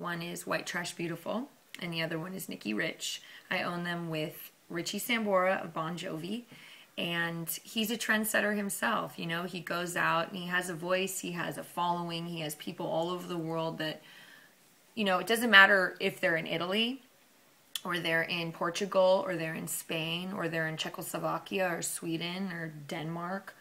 One is White Trash Beautiful, and the other one is Nikki Rich. I own them with Richie Sambora of Bonjovi, and he's a trendsetter himself. You know, he goes out and he has a voice, he has a following, he has people all over the world that, you know, it doesn't matter if they're in Italy or they're in Portugal or they're in Spain or they're in Czechoslovakia or Sweden or Denmark.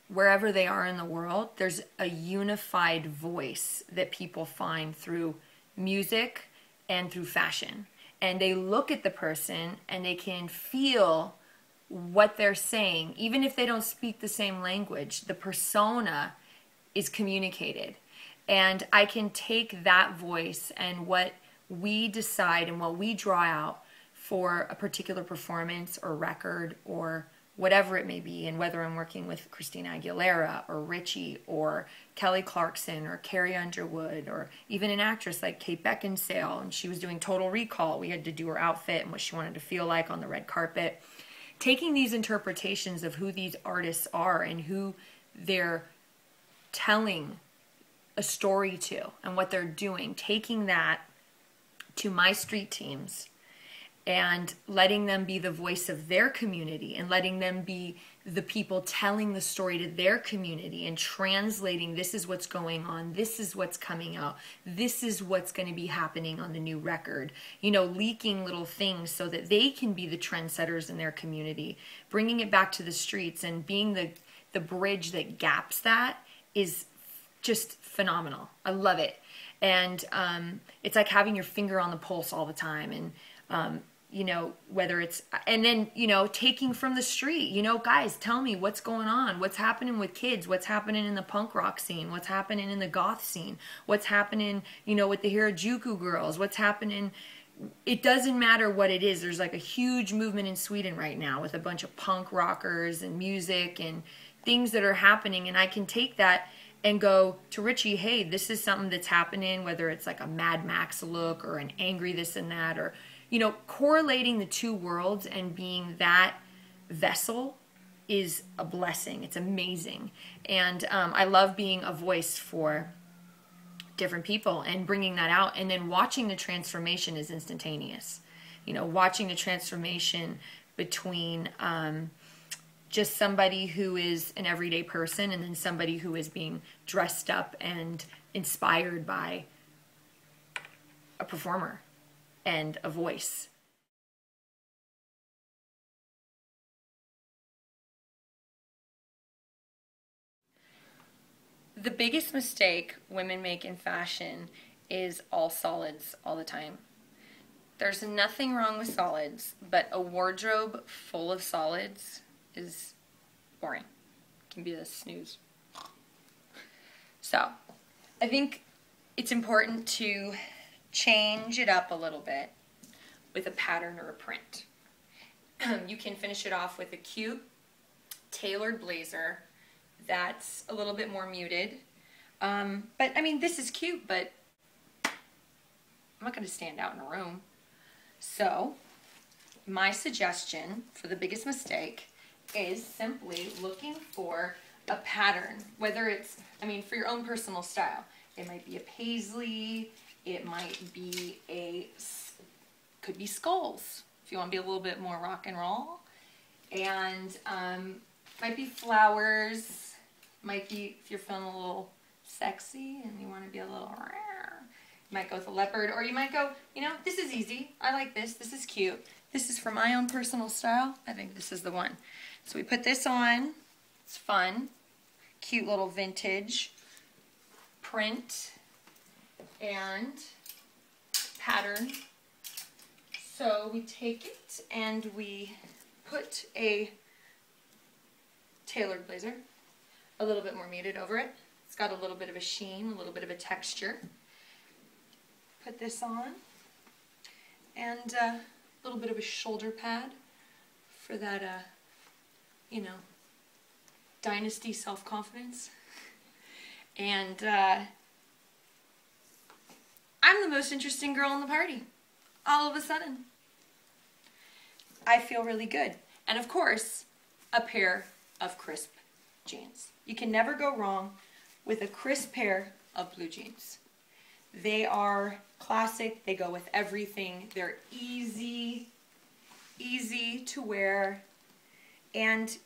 Wherever they are in the world, there's a unified voice that people find through music and through fashion. And they look at the person and they can feel what they're saying. Even if they don't speak the same language, the persona is communicated. And I can take that voice and what we decide and what we draw out for a particular performance or record or whatever it may be, and whether I'm working with Christina Aguilera or Richie or Kelly Clarkson or Carrie Underwood or even an actress like Kate Beckinsale, and she was doing Total Recall. We had to do her outfit and what she wanted to feel like on the red carpet. Taking these interpretations of who these artists are and who they're telling a story to and what they're doing, taking that to my street teams and letting them be the voice of their community and letting them be the people telling the story to their community and translating, this is what's going on, this is what's coming out, this is what's going to be happening on the new record. You know, leaking little things so that they can be the trendsetters in their community, bringing it back to the streets and being the bridge that gaps that is just phenomenal. I love it. And it's like having your finger on the pulse all the time. And you know, whether it's, and then, you know, taking from the street, you know, guys, tell me what's going on, what's happening with kids, what's happening in the punk rock scene, what's happening in the goth scene, what's happening, you know, with the Harajuku girls, what's happening. It doesn't matter what it is. There's like a huge movement in Sweden right now with a bunch of punk rockers and music and things that are happening. And I can take that and go to Richie, hey, this is something that's happening, whether it's like a Mad Max look or an angry this and that, or, you know, correlating the two worlds and being that vessel is a blessing. It's amazing. And I love being a voice for different people and bringing that out. And then watching the transformation is instantaneous. You know, watching the transformation between just somebody who is an everyday person and then somebody who is being dressed up and inspired by a performer and a voice. The biggest mistake women make in fashion is all solids all the time. There's nothing wrong with solids, but a wardrobe full of solids is boring. It can be a snooze. So, I think it's important to change it up a little bit with a pattern or a print. You can finish it off with a cute tailored blazer that's a little bit more muted. But I mean, this is cute, but I'm not going to stand out in a room. So, my suggestion for the biggest mistake is simply looking for a pattern, whether it's, I mean, for your own personal style. It might be a paisley, it might be could be skulls, if you want to be a little bit more rock and roll. And might be flowers, might be, if you're feeling a little sexy and you want to be a little rare, you might go with a leopard, or you might go, you know, this is easy, I like this is cute. This is for my own personal style. I think this is the one. So we put this on, it's fun, cute little vintage print and pattern. So we take it and we put a tailored blazer, a little bit more muted over it. It's got a little bit of a sheen, a little bit of a texture. Put this on and a little bit of a shoulder pad for that, you know, dynasty self-confidence. And I'm the most interesting girl in the party. All of a sudden. I feel really good. And of course, a pair of crisp jeans. You can never go wrong with a crisp pair of blue jeans. They are classic. They go with everything. They're easy to wear, and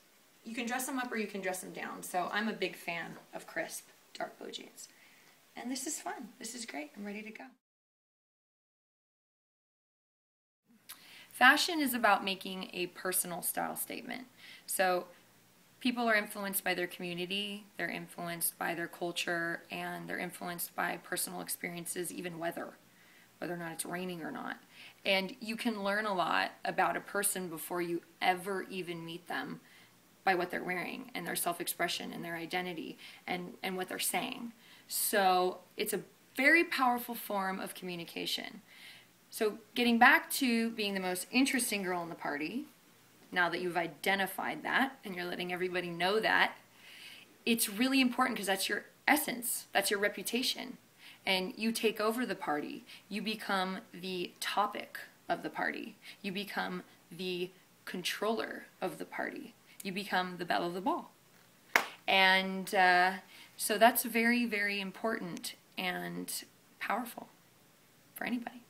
you can dress them up or you can dress them down. So I'm a big fan of crisp dark blue jeans. And this is fun. This is great. I'm ready to go. Fashion is about making a personal style statement. So people are influenced by their community, they're influenced by their culture, and they're influenced by personal experiences, even weather, whether or not it's raining or not. And you can learn a lot about a person before you ever even meet them by what they're wearing and their self-expression and their identity and what they're saying. So it's a very powerful form of communication. So getting back to being the most interesting girl in the party, now that you've identified that and you're letting everybody know that, it's really important because that's your essence, that's your reputation. And you take over the party. You become the topic of the party. You become the controller of the party. You become the belle of the ball. And so that's very, very important and powerful for anybody.